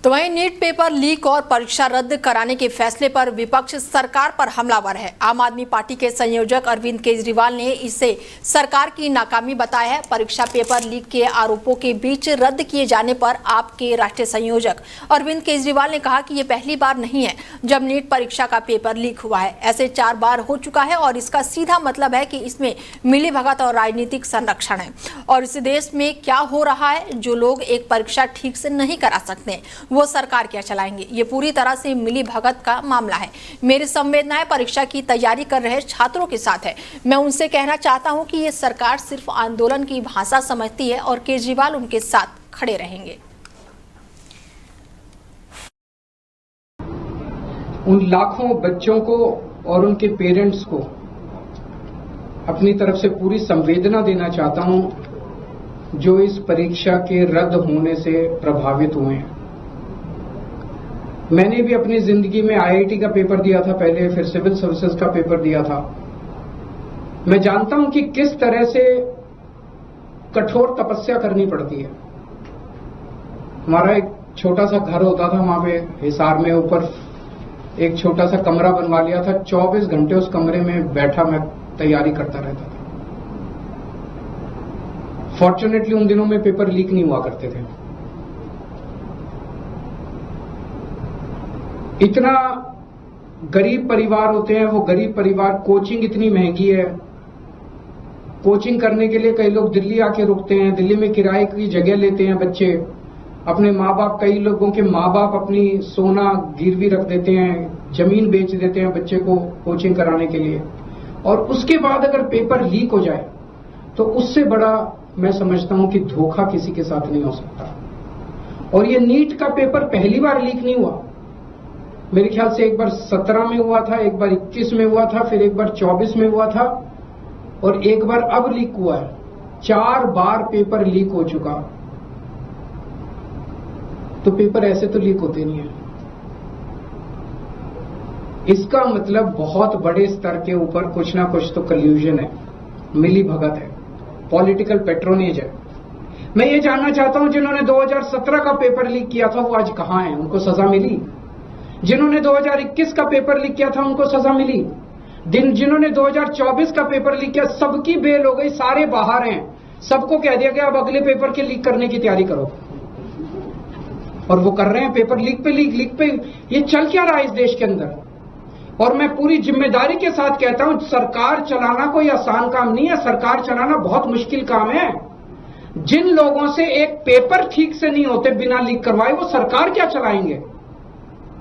तो वहीं NEET paper leak और परीक्षा रद्द कराने के फैसले पर विपक्ष सरकार पर हमलावर है। आम आदमी पार्टी के संयोजक अरविंद केजरीवाल ने इसे सरकार की नाकामी बताया है। परीक्षा पेपर लीक के आरोपों के बीच रद्द किए जाने पर आप के राष्ट्रीय संयोजक अरविंद केजरीवाल ने कहा कि ये पहली बार नहीं है जब नीट परीक्षा का पेपर लीक हुआ है। ऐसे 4 बार हो चुका है और इसका सीधा मतलब है कि इसमें मिलीभगत और राजनीतिक संरक्षण है। और इस देश में क्या हो रहा है, जो लोग एक परीक्षा ठीक से नहीं करा सकते वो सरकार क्या चलाएंगे। ये पूरी तरह से मिली भगत का मामला है। मेरी संवेदनाएं परीक्षा की तैयारी कर रहे छात्रों के साथ है। मैं उनसे कहना चाहता हूं कि ये सरकार सिर्फ आंदोलन की भाषा समझती है और केजरीवाल उनके साथ खड़े रहेंगे। उन लाखों बच्चों को और उनके पेरेंट्स को अपनी तरफ से पूरी संवेदना देना चाहता हूं जो इस परीक्षा के रद्द होने से प्रभावित हुए हैं। मैंने भी अपनी जिंदगी में आईआईटी का पेपर दिया था पहले, फिर सिविल सर्विसेज का पेपर दिया था। मैं जानता हूं कि किस तरह से कठोर तपस्या करनी पड़ती है। हमारा एक छोटा सा घर होता था वहां पे हिसार में, ऊपर एक छोटा सा कमरा बनवा लिया था। 24 घंटे उस कमरे में बैठा मैं तैयारी करता रहता था। फॉर्चुनेटली उन दिनों में पेपर लीक नहीं हुआ करते थे। इतना गरीब परिवार होते हैं, वो गरीब परिवार, कोचिंग इतनी महंगी है। कोचिंग करने के लिए कई लोग दिल्ली आके रुकते हैं, दिल्ली में किराए की जगह लेते हैं बच्चे। अपने माँ बाप, कई लोगों के माँ बाप अपनी सोना गिरवी रख देते हैं, जमीन बेच देते हैं बच्चे को कोचिंग कराने के लिए। और उसके बाद अगर पेपर लीक हो जाए तो उससे बड़ा मैं समझता हूं कि धोखा किसी के साथ नहीं हो सकता। और ये नीट का पेपर पहली बार लीक नहीं हुआ। मेरे ख्याल से एक बार 17 में हुआ था, एक बार 21 में हुआ था, फिर एक बार 24 में हुआ था और एक बार अब लीक हुआ है। 4 बार पेपर लीक हो चुका। तो पेपर ऐसे तो लीक होते नहीं है। इसका मतलब बहुत बड़े स्तर के ऊपर कुछ ना कुछ तो कल्यूजन है, मिली भगत है, पॉलिटिकल पेट्रोनेज है। मैं ये जानना चाहता हूं जिन्होंने 2017 का पेपर लीक किया था वो आज कहां हैं? उनको सजा मिली? जिन्होंने 2021 का पेपर लीक किया था उनको सजा मिली? जिन्होंने 2024 का पेपर लीक किया सबकी बेल हो गई, सारे बाहर हैं। सबको कह दिया गया अब अगले पेपर के लीक करने की तैयारी करो। और वो कर रहे हैं, पेपर लीक पे लीक पे। ये चल क्या रहा है इस देश के अंदर? और मैं पूरी जिम्मेदारी के साथ कहता हूं सरकार चलाना कोई आसान काम नहीं है। सरकार चलाना बहुत मुश्किल काम है। जिन लोगों से एक पेपर ठीक से नहीं होते बिना लीक करवाए वो सरकार क्या चलाएंगे?